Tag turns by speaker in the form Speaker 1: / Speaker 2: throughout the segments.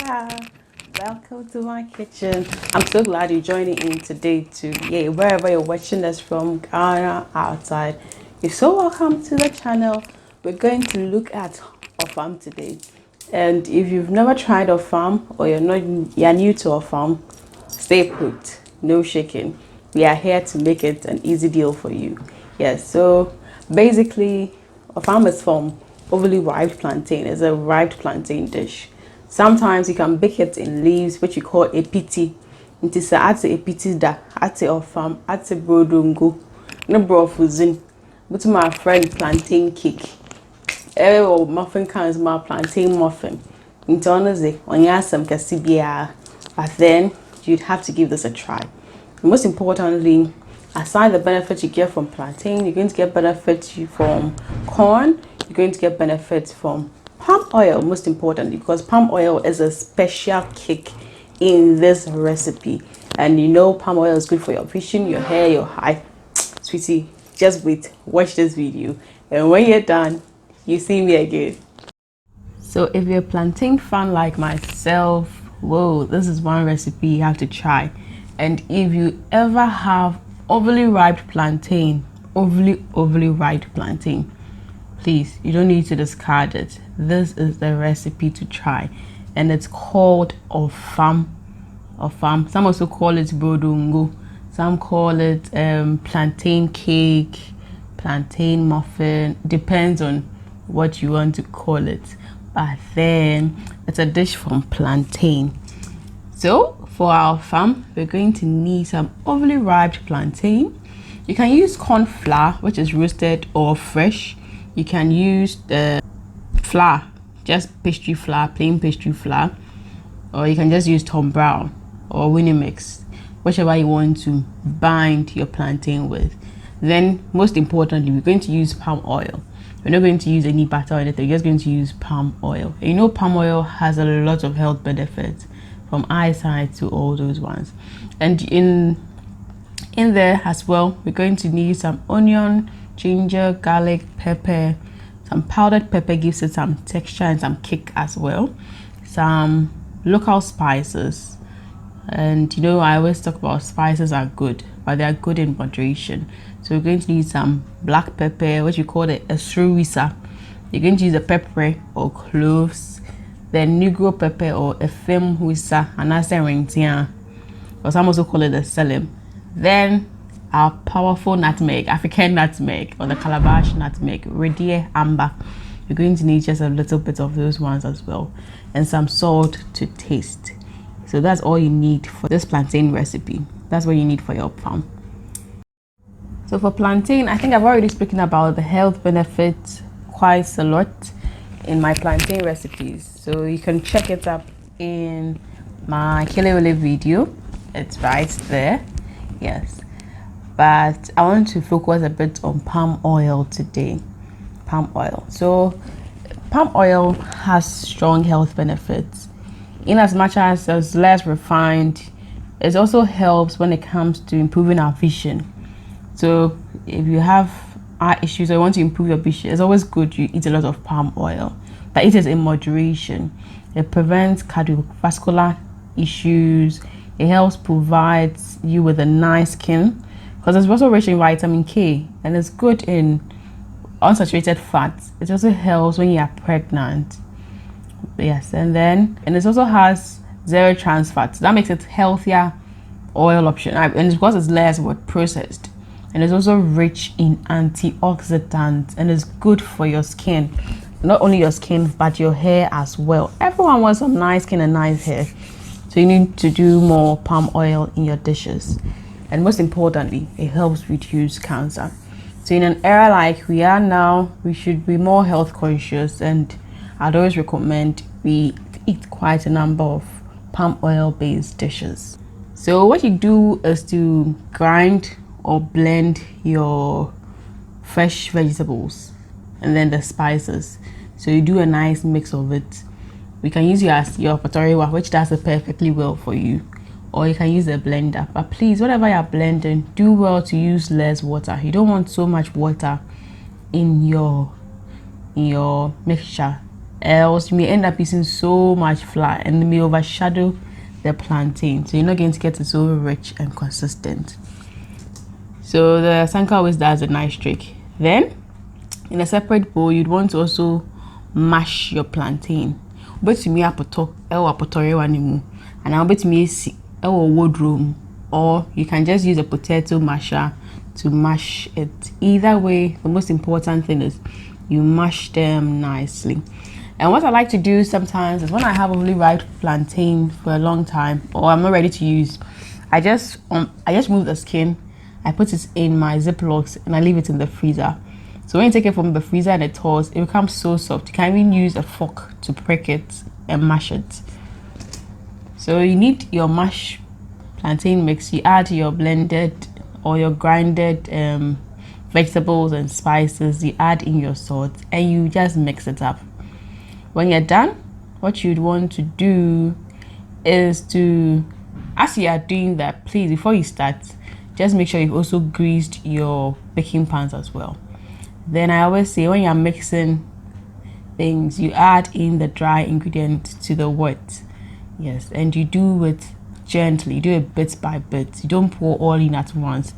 Speaker 1: Yeah, welcome to my kitchen. I'm so glad you're joining in today too. Yeah, wherever you're watching us from, Ghana, outside, you're so welcome to the channel. We're going to look at Ofam today. And if you've never tried Ofam or you're new to Ofam, stay put, no shaking. We are here to make it an easy deal for you. Yes, so basically Ofam is from overly ripe plantain. It's a ripe plantain dish. Sometimes you can bake it in leaves, which you call epiti. It is a epiti da, ate Ofam, ate brodungo, no brofuzin. But my friend plantain cake. Or muffin comes my plantain muffin. Into honestly, when you ask some casibia, but then you'd have to give this a try. And most importantly, aside the benefits you get from plantain, you're going to get benefits from corn, you're going to get benefits from palm oil, most importantly, because palm oil is a special kick in this recipe. And you know palm oil is good for your vision, your hair, your eye. Sweetie, just wait, watch this video, and when you're done, you see me again. So if you're a plantain fan like myself, whoa, this is one recipe you have to try. And if you ever have overly ripe plantain, overly ripe plantain, please, you don't need to discard it. This is the recipe to try, and it's called Ofam. Ofam. Some also call it brodungo. Some call it plantain cake, plantain muffin. Depends on what you want to call it. But then it's a dish from plantain. So for our farm, we're going to need some overly ripe plantain. You can use corn flour, which is roasted or fresh. You can use the flour, just pastry flour, plain pastry flour, or you can just use tombrown or winnie mix, whichever you want to bind your plantain with. Then most importantly, we're going to use palm oil. We're not going to use any butter or anything. We're just going to use palm oil. And you know palm oil has a lot of health benefits, from eyesight to all those ones. And in there as well, we're going to need some onion, ginger, garlic, pepper. Some powdered pepper gives it some texture and some kick as well. Some local spices. And you know, I always talk about spices are good, but they are good in moderation. So we're going to need some black pepper, which you call the Esoro wisa. You're going to use a Pepre or cloves, then Negro pepper or Efom wisa, and that's the hwentia, or some also call it the Selim. Then our powerful nutmeg, African nutmeg, or the Calabash nutmeg, red amber. You're going to need just a little bit of those ones as well, and some salt to taste. So that's all you need for this plantain recipe. That's what you need for your farm. So for plantain, I think I've already spoken about the health benefits quite a lot in my plantain recipes. So you can check it up in my Kelewele video. It's right there. Yes. But I want to focus a bit on palm oil today. Palm oil. So palm oil has strong health benefits. In as much as it's less refined, it also helps when it comes to improving our vision. So if you have eye issues or you want to improve your vision, it's always good you eat a lot of palm oil, but it is in moderation. It prevents cardiovascular issues. It helps provide you with a nice skin, because it's also rich in vitamin K, and it's good in unsaturated fats. It also helps when you are pregnant. Yes, and it also has zero trans fats. That makes it healthier oil option, and it's because it's less processed. And it's also rich in antioxidants, and it's good for your skin. Not only your skin, but your hair as well. Everyone wants some nice skin and nice hair, so you need to do more palm oil in your dishes. And most importantly, it helps reduce cancer. So in an era like we are now, we should be more health conscious, and I'd always recommend we eat quite a number of palm oil based dishes. So what you do is to grind or blend your fresh vegetables and then the spices. So you do a nice mix of it. We can use your patoriwa, which does it perfectly well for you, or you can use a blender. But please, whatever you're blending, do well to use less water. You don't want so much water in your mixture. else you may end up using so much flour and it may overshadow the plantain, so you're not going to get it so rich and consistent. So the Sanka always does a nice trick. Then in a separate bowl you'd want to also mash your plantain. But to me apoto and I'll bet me wardrobe, or you can just use a potato masher to mash it. Either way, the most important thing is you mash them nicely. And what I like to do sometimes is when I have only ripe plantain for a long time, or I'm not ready to use, I just remove the skin, I put it in my Ziplocs and I leave it in the freezer. So when you take it from the freezer and it thaws, it becomes so soft. You can even use a fork to prick it and mash it. So you need your mashed plantain mix. You add your blended or your grinded vegetables and spices. You add in your salt and you just mix it up. When you're done, what you'd want to do is to, as you are doing that, please, before you start, just make sure you've also greased your baking pans as well. Then I always say when you're mixing things, you add in the dry ingredient to the wet. Yes, and you do it gently, you do it bit by bit. You don't pour all in at once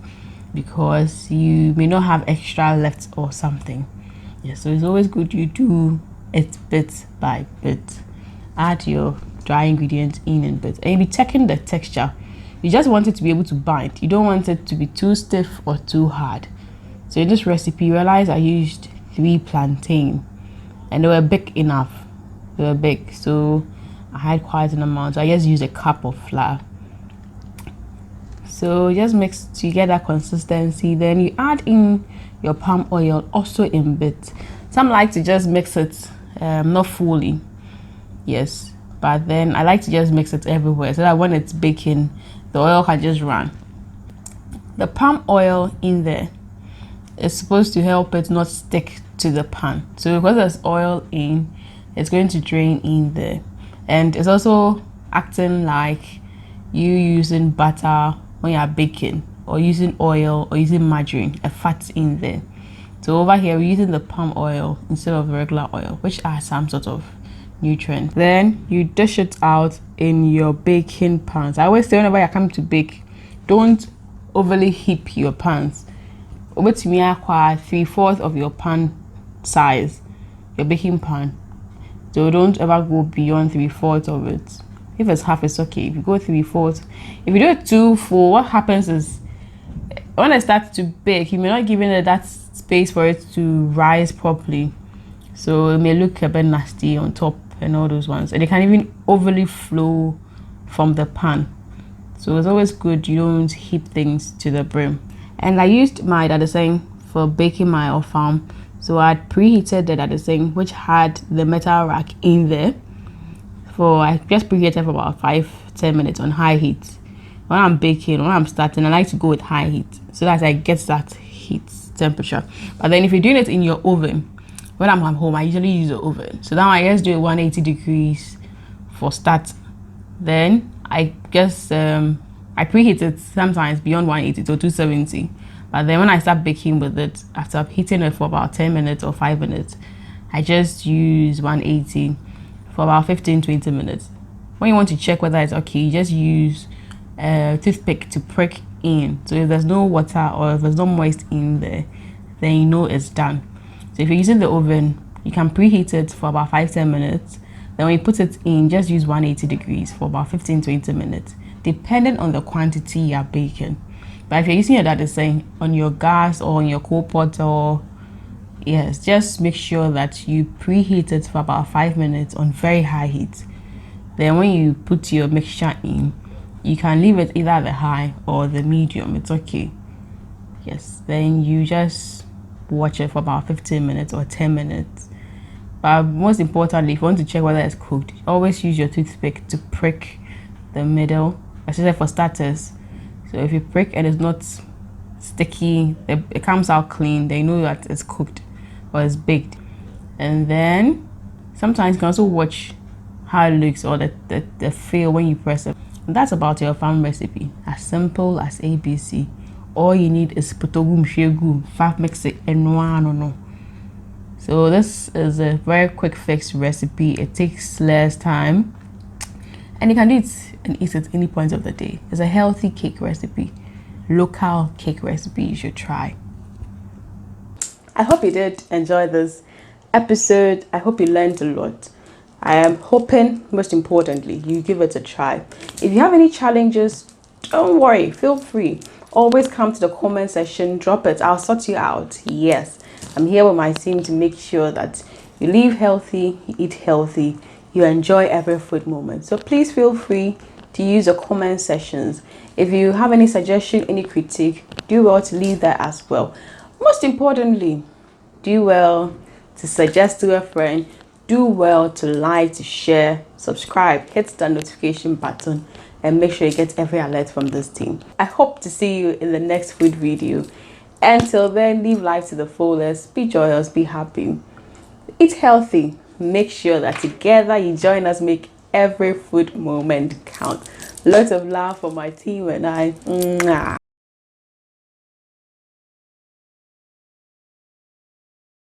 Speaker 1: because you may not have extra left or something. Yes, so it's always good you do it bit by bit. Add your dry ingredients in bits, and you'll be checking the texture. You just want it to be able to bind. You don't want it to be too stiff or too hard. So in this recipe, realize I used 3 plantain and they were big enough. They were big, so I had quite an amount. So I just used a cup of flour. So just mix to get that consistency. Then you add in your palm oil also in bits. Some like to just mix it not fully, yes, but then I like to just mix it everywhere so that when it's baking the oil can just run. The palm oil in there is supposed to help it not stick to the pan. So because there's oil in, it's going to drain in there, and it's also acting like you using butter when you're baking, or using oil, or using margarine, a fat in there. So over here we're using the palm oil instead of regular oil, which adds some sort of nutrient. Then you dish it out in your baking pans. I always say whenever you're coming to bake, don't overly heap your pans. Over to me acquire 3/4 of your pan size, your baking pan. So don't ever go beyond 3/4 of it. If it's half, it's okay. If you go 3/4, if you do it too full, what happens is when it starts to bake, you may not give it that space for it to rise properly, so it may look a bit nasty on top and all those ones, and it can even overly flow from the pan. So it's always good you don't heap things to the brim. And I used my dadaseng for baking my Ofam, so I preheated the dadaseng, which had the metal rack in there. I just preheated for about 5-10 minutes on high heat. When I'm baking, when I'm starting, I like to go with high heat so that I get that heat temperature. But then if you're doing it in your oven, when I'm at home, I usually use the oven. So now I just do it 180 degrees for start. Then I just I preheat it sometimes beyond 180 to 270. But then when I start baking with it, after heating it for about 10 minutes or 5 minutes, I just use 180 for about 15-20 minutes. When you want to check whether it's okay, you just use a toothpick to prick in. So if there's no water or if there's no moist in there, then you know it's done. So if you're using the oven, you can preheat it for about 5-10 minutes. Then when you put it in, just use 180 degrees for about 15-20 minutes, depending on the quantity you're baking. But if you're using your dadaseng on your gas or on your coal pot, or yes, just make sure that you preheat it for about 5 minutes on very high heat. Then when you put your mixture in, you can leave it either the high or the medium, it's okay. Yes, then you just watch it for about 15 minutes or 10 minutes. But most importantly, if you want to check whether it's cooked, always use your toothpick to prick the middle, especially for starters. So if you prick and it's not sticky, it comes out clean, then you know that it's cooked or it's baked. And then sometimes you can also watch how it looks or the feel when you press it. And that's about your farm recipe, as simple as ABC. All you need is potogum shegu, fat mix it and no. So this is a very quick fix recipe. It takes less time and you can do it and eat at any point of the day. It's a healthy cake recipe, local cake recipe you should try. I hope you did enjoy this episode. I hope you learned a lot. I am hoping, most importantly, you give it a try. If you have any challenges, don't worry, feel free. Always come to the comment section, drop it. I'll sort you out. Yes, I'm here with my team to make sure that you live healthy, you eat healthy, you enjoy every food moment. So please feel free to use the comment sections. If you have any suggestion, any critique, do well to leave that as well. Most importantly, do well to suggest to a friend, do well to like, to share, subscribe, hit the notification button, and make sure you get every alert from this team. I hope to see you in the next food video. Until then, live life to the fullest, be joyous, be happy, eat healthy. Make sure that together you join us, make every food moment count. Lots of love for my team and I. Mwah.